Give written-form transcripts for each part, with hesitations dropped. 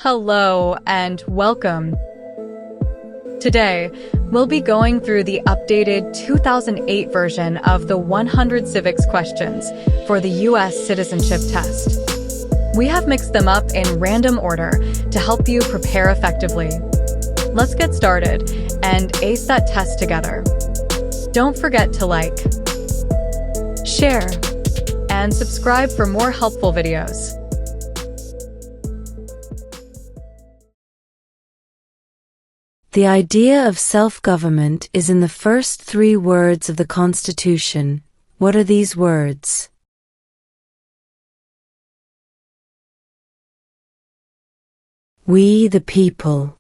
Hello and welcome. Today, we'll be going through the updated 2008 version of the 100 civics questions for the U.S. Citizenship Test. We have mixed them up in random order to help you prepare effectively. Let's get started and ace that test together. Don't forget to like, share, and subscribe for more helpful videos. The idea of self-government is in the first 3 words of the Constitution. What are these words? We the people.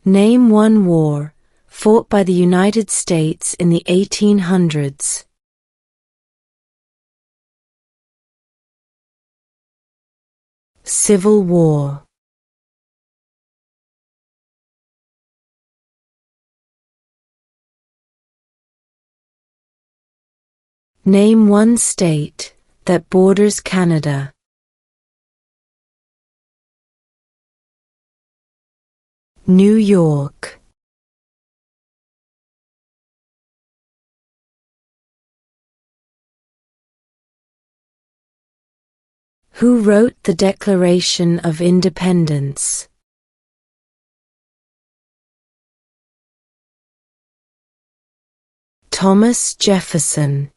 Name one war fought by the United States in the 1800s. Civil War. Name one state that borders Canada. New York. Who wrote the Declaration of Independence? Thomas Jefferson.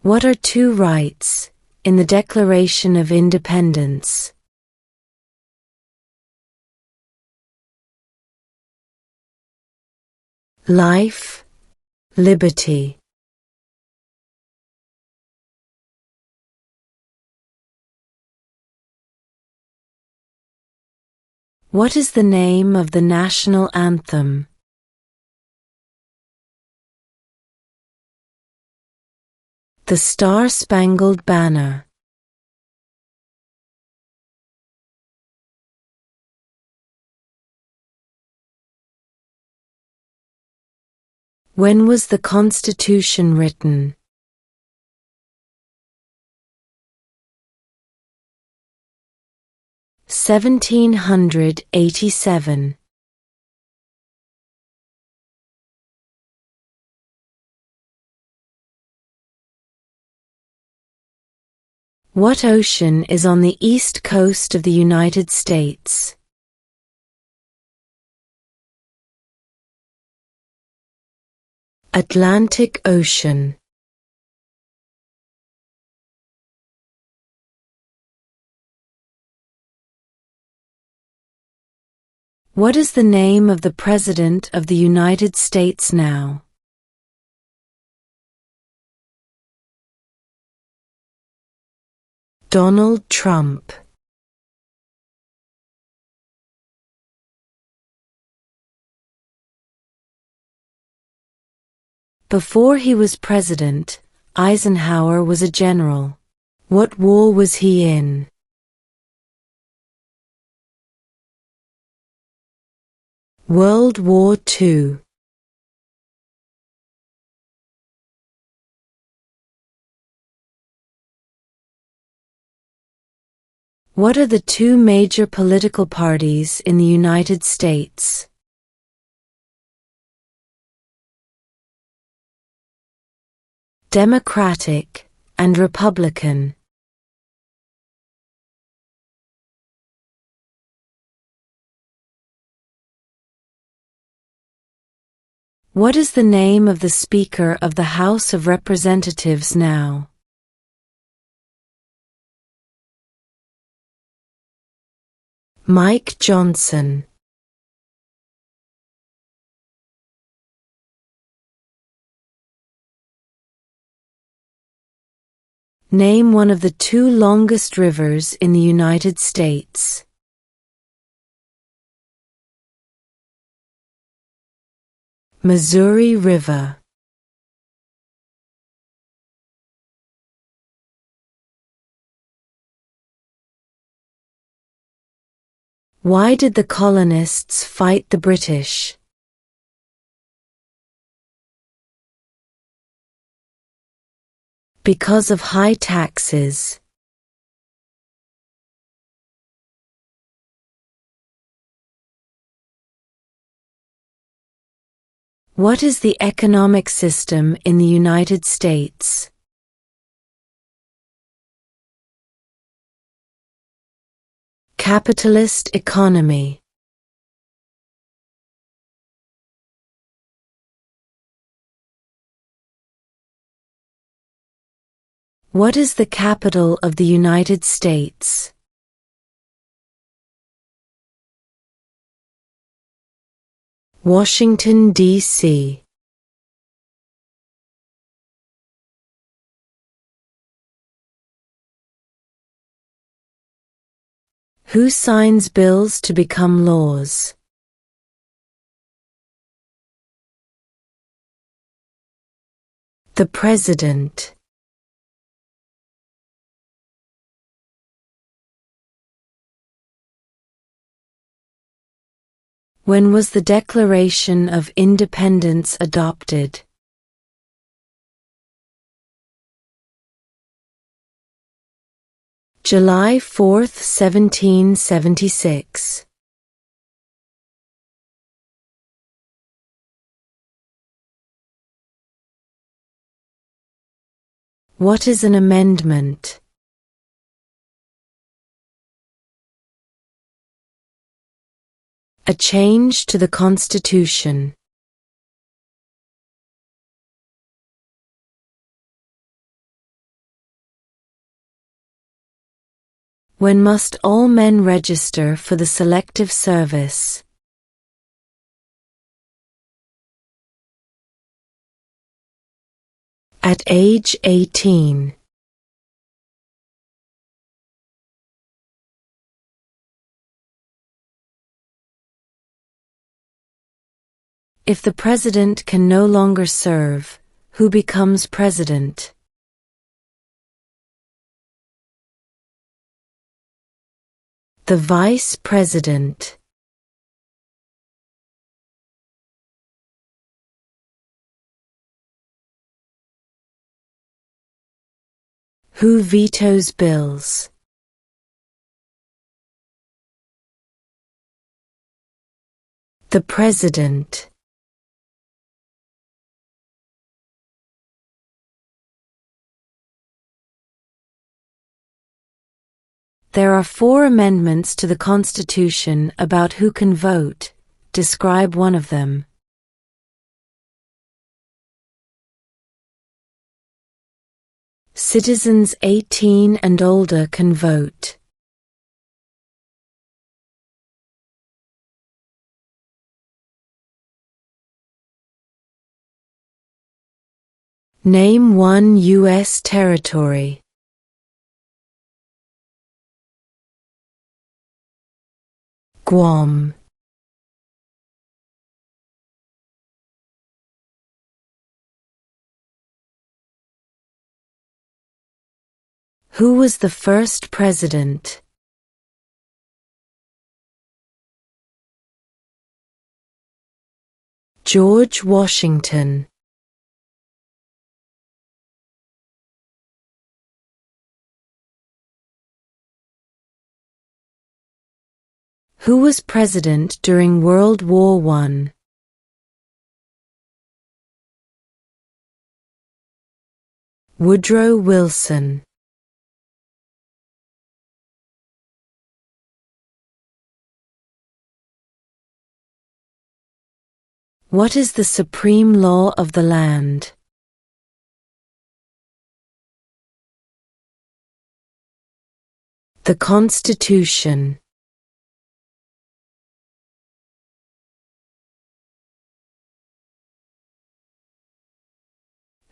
What are 2 rights in the Declaration of Independence? Life, liberty. What is the name of the national anthem? The Star-Spangled Banner. When was the Constitution written? (1787). What ocean is on the east coast of the United States? Atlantic Ocean. What is the name of the President of the United States now? Donald Trump. Before he was president, Eisenhower was a general. What war was he in? World War II. What are the 2 major political parties in the United States? Democratic and Republican. What is the name of the Speaker of the House of Representatives now? Mike Johnson. Name one of the 2 longest rivers in the United States. Missouri River. Why did the colonists fight the British? Because of high taxes. What is the economic system in the United States? Capitalist economy. What is the capital of the United States? Washington, D.C. Who signs bills to become laws? The President. When was the Declaration of Independence adopted? July 4, 1776. What is an amendment? A change to the Constitution. When must all men register for the Selective Service? At age 18. If the President can no longer serve, who becomes President? The Vice President. Who vetoes bills? The President. There are 4 amendments to the Constitution about who can vote. Describe one of them. Citizens 18 and older can vote. Name one U.S. territory. Guam. Who was the first president? George Washington. Who was president during World War I? Woodrow Wilson. What is the supreme law of the land? The Constitution.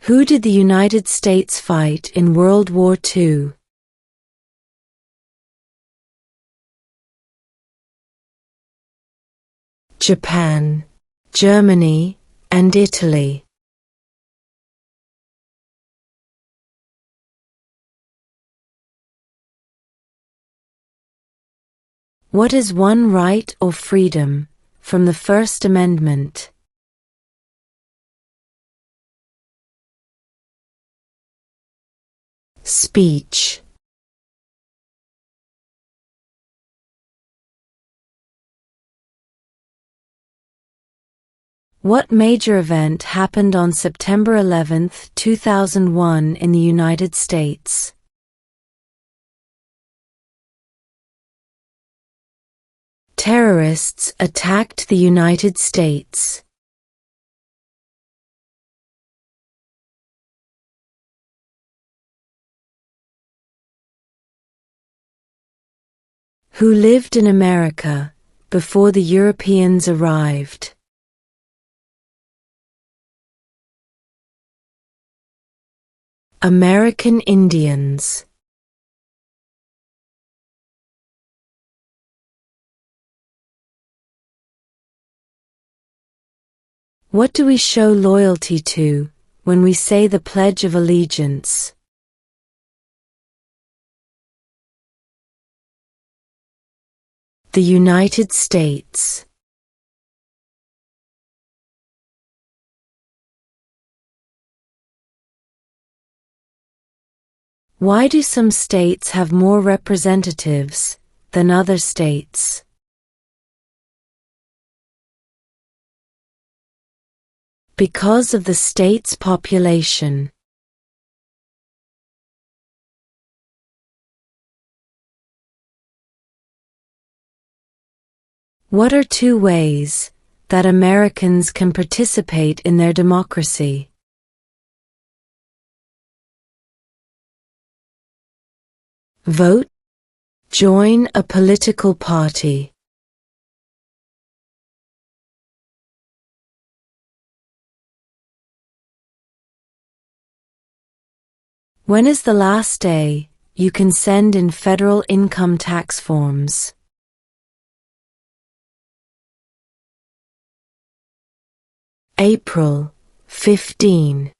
Who did the United States fight in World War II? Japan, Germany, and Italy. What is one right or freedom from the First Amendment? Speech. What major event happened on September 11, 2001 in the United States? Terrorists attacked the United States. Who lived in America before the Europeans arrived? American Indians. What do we show loyalty to when we say the Pledge of Allegiance? The United States. Why do some states have more representatives than other states? Because of the state's population. What are two ways that Americans can participate in their democracy? Vote. Join a political party. When is the last day you can send in federal income tax forms? April 15.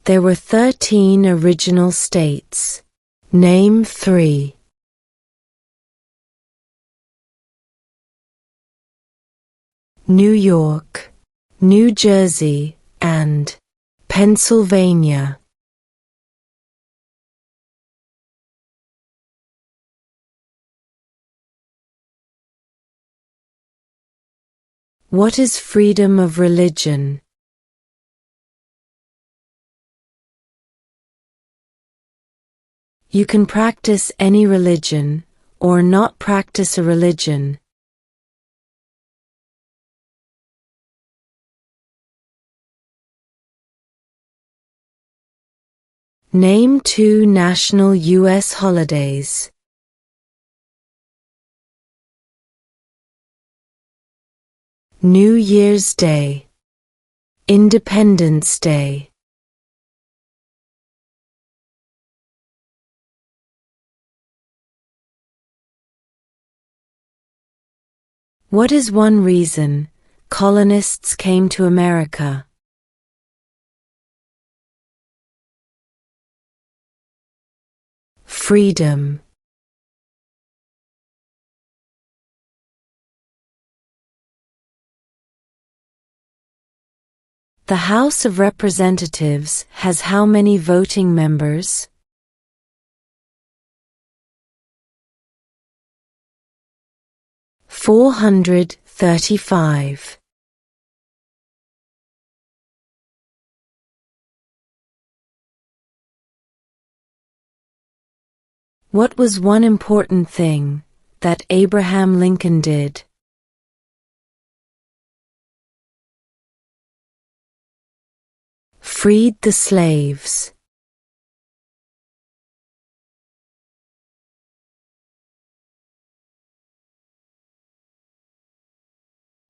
There were 13 original states. Name 3. New York, New Jersey, and Pennsylvania. What is freedom of religion? You can practice any religion, or not practice a religion. Name 2 national U.S. holidays. New Year's Day, Independence Day. What is one reason colonists came to America? Freedom. The House of Representatives has how many voting members? 435. What was one important thing that Abraham Lincoln did? Freed the slaves.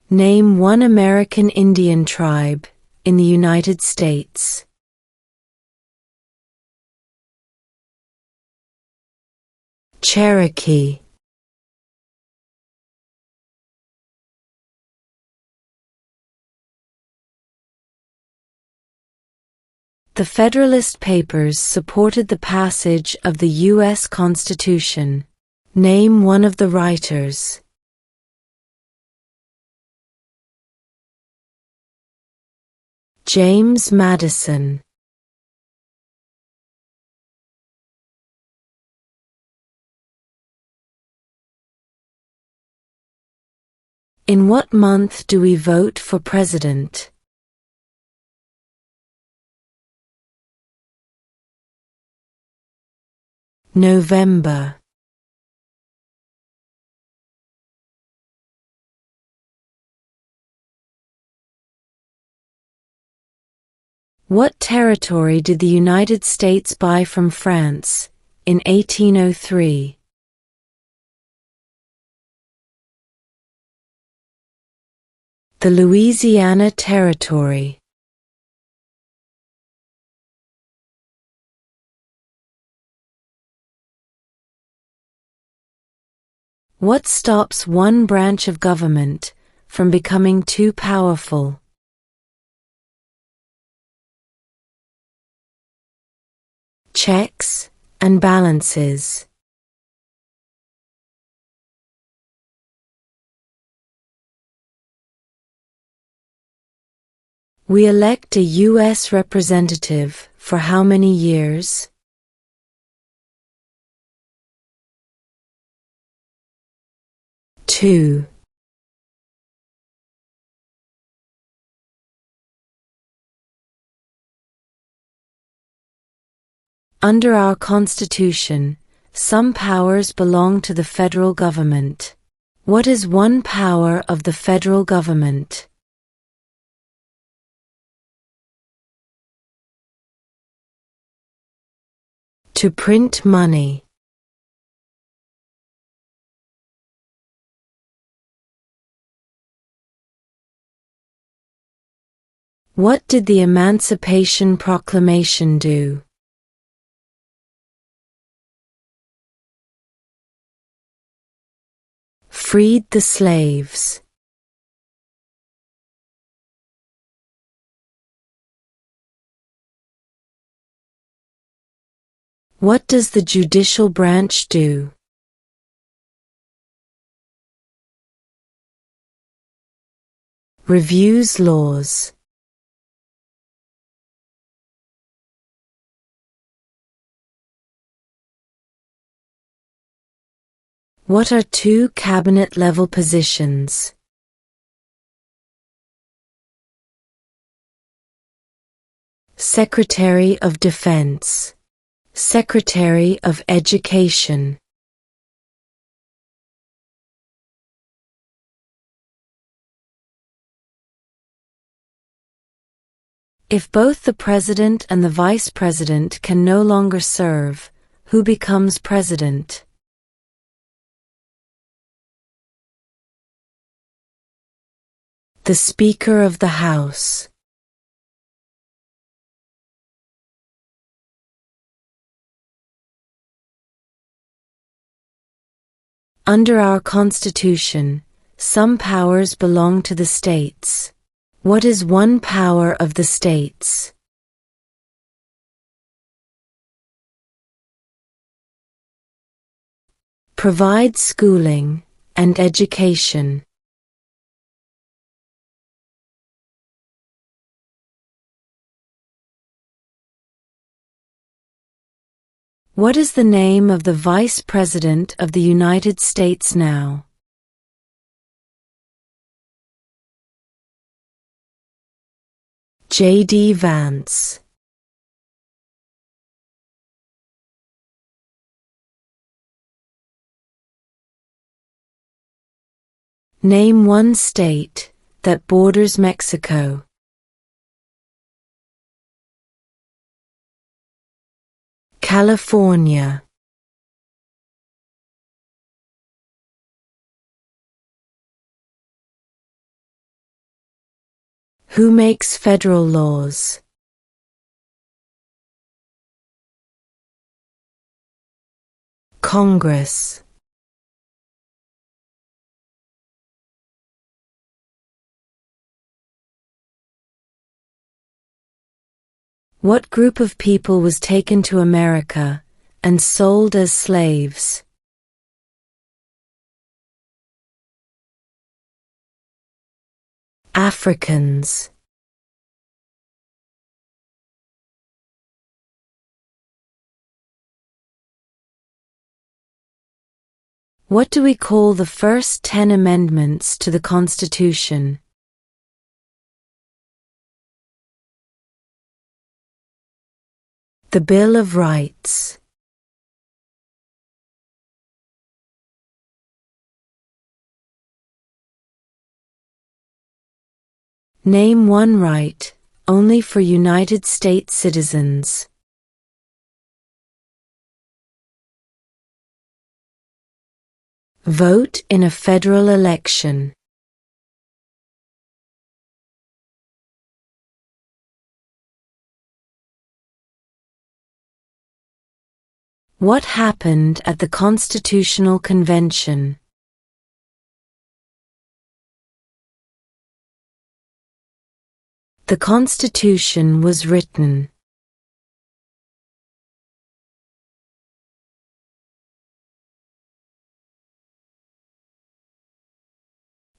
Name one American Indian tribe in the United States. Cherokee. The Federalist Papers supported the passage of the U.S. Constitution. Name one of the writers. James Madison. In what month do we vote for president? November. What territory did the United States buy from France in 1803? The Louisiana Territory. What stops one branch of government from becoming too powerful? Checks and balances. We elect a U.S. representative for how many years? Two. Under our Constitution, some powers belong to the federal government. What is one power of the federal government? To print money. What did the Emancipation Proclamation do? Freed the slaves. What does the judicial branch do? Reviews laws. What are two cabinet-level positions? Secretary of Defense. Secretary of Education. If both the president and the vice president can no longer serve, who becomes president? The Speaker of the House. Under our Constitution, some powers belong to the states. What is one power of the states? Provide schooling and education. What is the name of the Vice President of the United States now? J.D. Vance. Name one state that borders Mexico. California. Who makes federal laws? Congress. What group of people was taken to America and sold as slaves? Africans. What do we call the first 10 amendments to the Constitution? The Bill of Rights. Name one right, only for United States citizens. Vote in a federal election. What happened at the Constitutional Convention? The Constitution was written.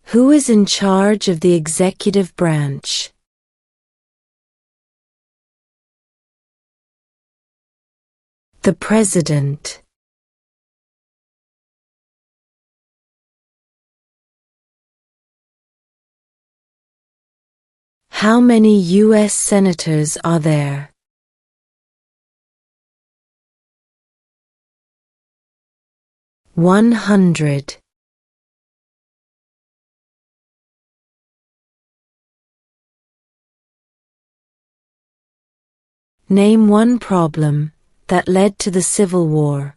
Who is in charge of the executive branch? The President. How many U.S. senators are there? $100. Name one problem that led to the Civil War.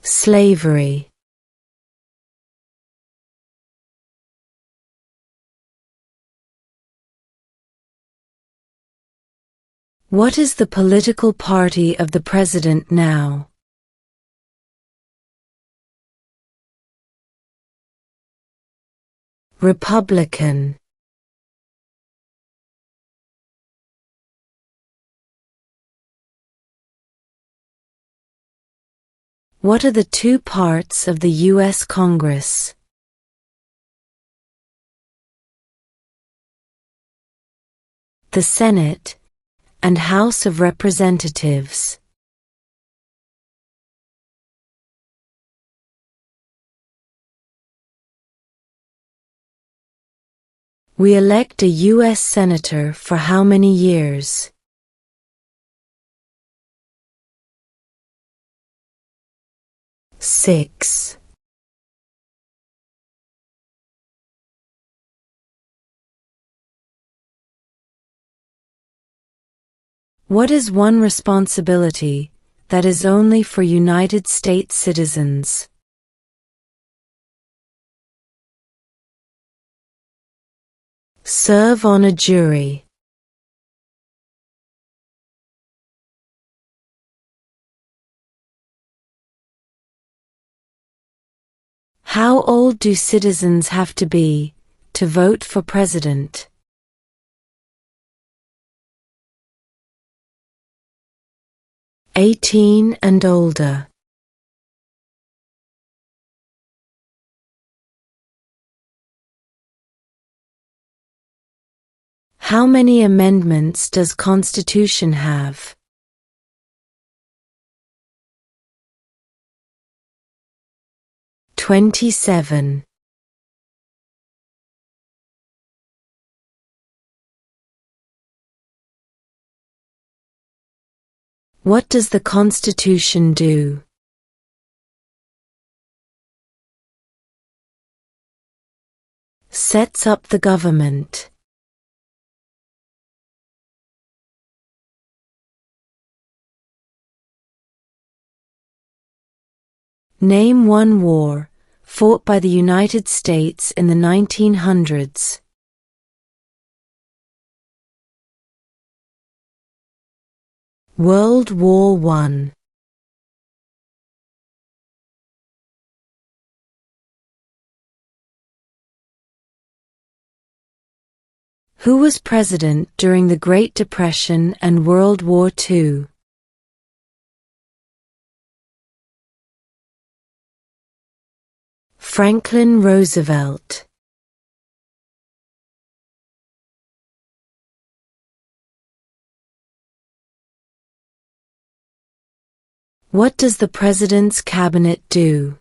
Slavery. What is the political party of the president now? Republican. What are the two parts of the U.S. Congress? The Senate and House of Representatives. We elect a U.S. Senator for how many years? 6. What is one responsibility that is only for United States citizens? Serve on a jury. How old do citizens have to be to vote for president? 18 and older. How many amendments does Constitution have? 27. What does the Constitution do? Sets up the government. Name one war fought by the United States in the 1900s. World War I. Who was president during the Great Depression and World War II? Franklin Roosevelt. What does the President's Cabinet do?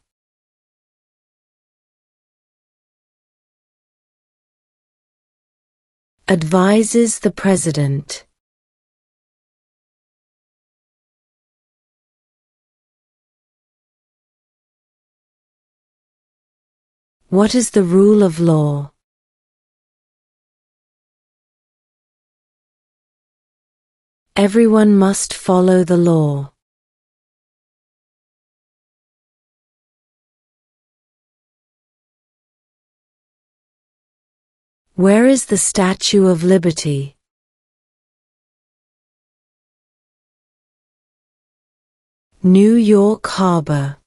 Advises the President. What is the rule of law? Everyone must follow the law. Where is the Statue of Liberty? New York Harbor.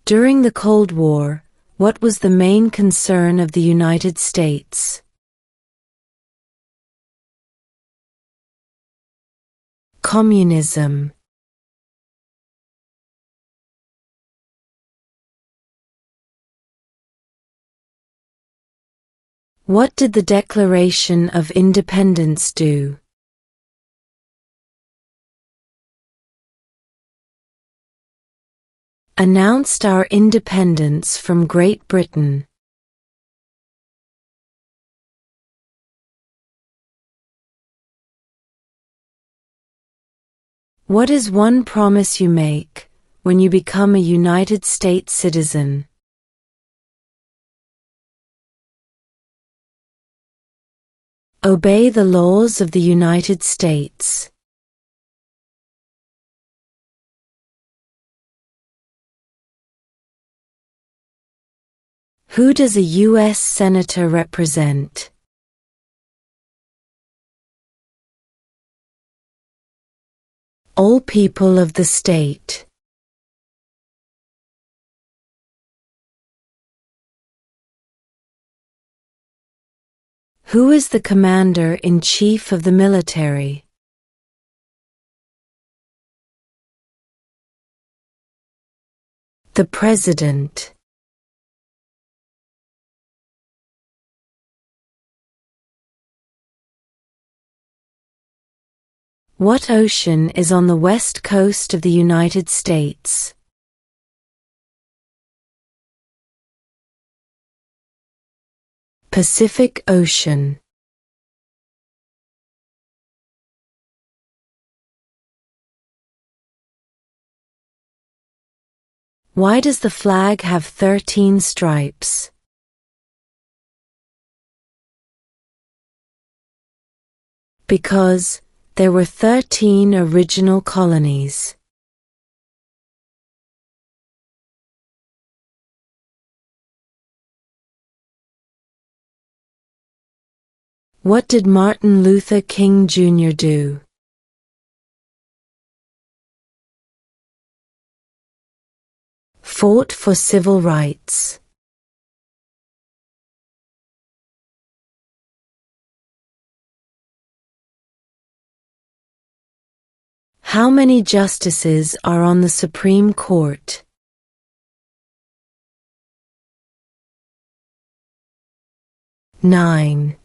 During the Cold War, what was the main concern of the United States? Communism. What did the Declaration of Independence do? Announced our independence from Great Britain. What is one promise you make when you become a United States citizen? Obey the laws of the United States. Who does a U.S. Senator represent? All people of the state. Who is the Commander-in-Chief of the military? The President. What ocean is on the west coast of the United States? Pacific Ocean. Why does the flag have 13 stripes? Because there were 13 original colonies. What did Martin Luther King Jr. do? Fought for civil rights. How many justices are on the Supreme Court? 9.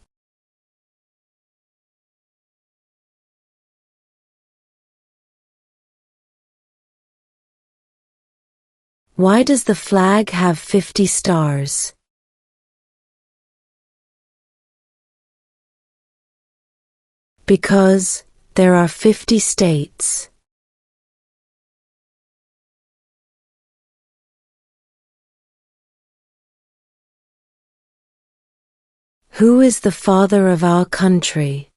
Why does the flag have 50 stars? Because there are 50 states. Who is the father of our country?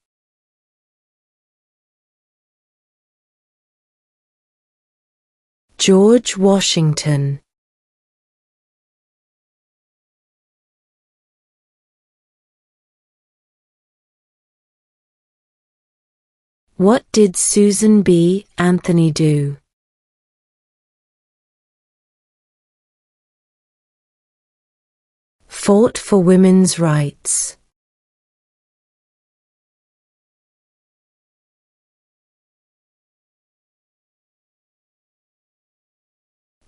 George Washington. What did Susan B. Anthony do? Fought for women's rights.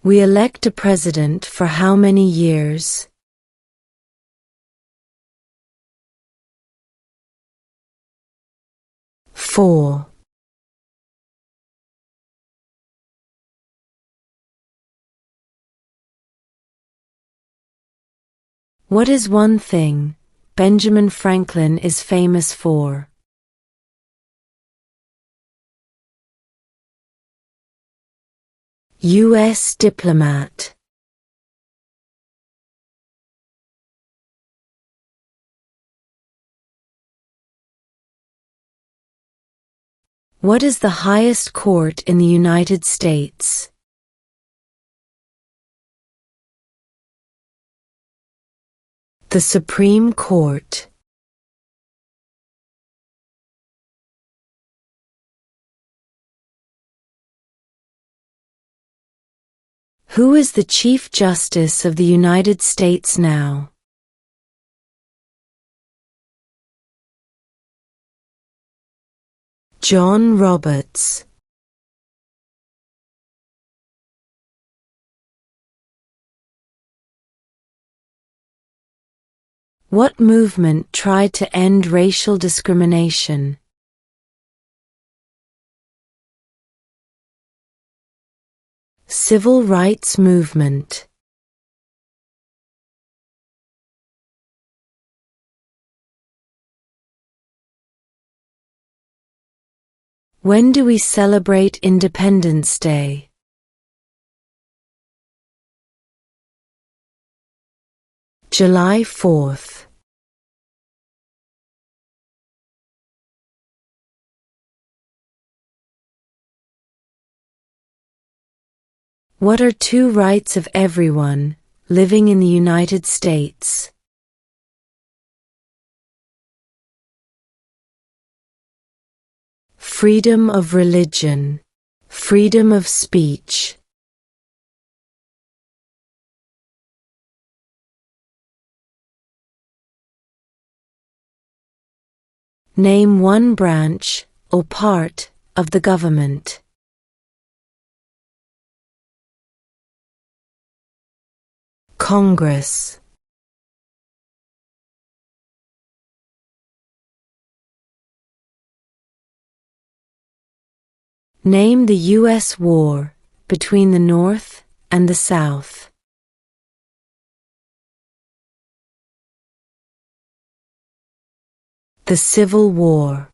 We elect a president for how many years? Four. What is one thing Benjamin Franklin is famous for? U.S. diplomat. What is the highest court in the United States? The Supreme Court. Who is the Chief Justice of the United States now? John Roberts. What movement tried to end racial discrimination? Civil rights movement. When do we celebrate Independence Day? July 4th. What are two rights of everyone living in the United States? Freedom of religion, freedom of speech. Name one branch or part of the government. Congress. Name the U.S. war between the North and the South. The Civil War.